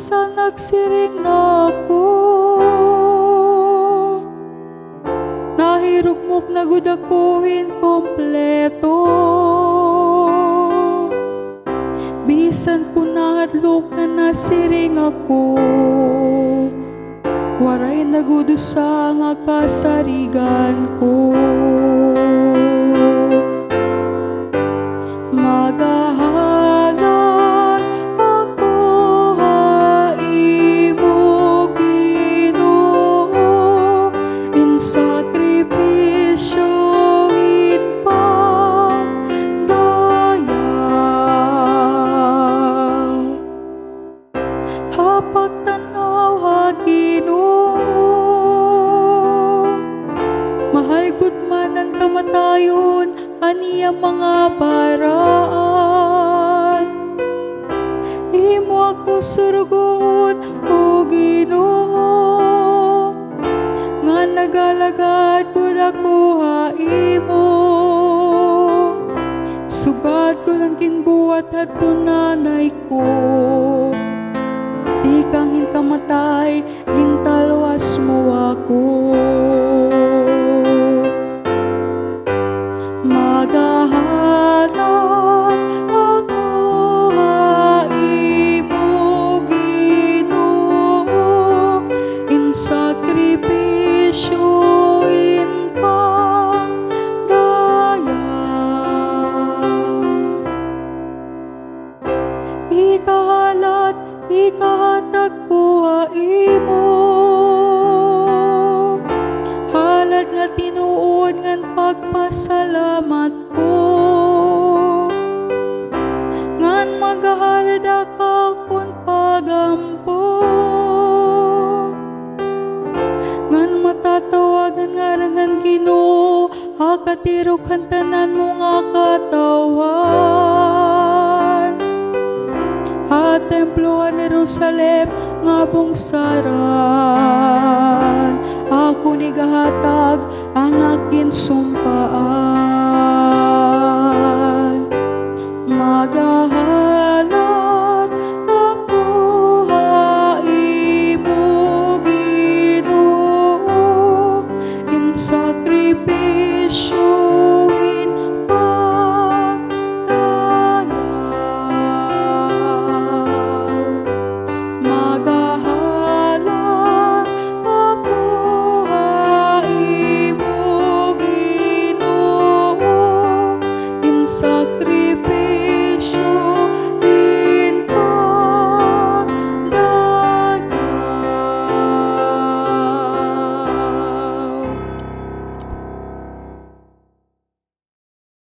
Bisan nagsiring na ako, nahirugmok na gud ako'y kompleto. Bisan ko nahadlok na nasiring ako, waray nagudo sa nga kasarigan ko. Magahalat ako haimo Ginoo, in sakripisyo in pagdaya. Hapag tanaw ha Ginoo, mahal gud man ang kamatayon aniya mga paraan. Imo ako surugon o Ginoo, nga nagalagad gud ako ha imo. Sugad ko lang kinbuhat adto nanay ko, di kang hinkamatay gintalwas mo ako. Magahalat ako haimo Ginoo, in sakripisyo in pagdaya. Ikahalat, ikahatag ko haimo, halad nga tinuod ngan pagpasalamat ko, ngan magahalad akon pagampo, ngan matatawagan ngaran Ginoo, hakatirok hantanan mo nga katawan. Ha templo ha Jerusalem nga bungsaran, ako ni gahatag ang akin sumpaan. Magahalat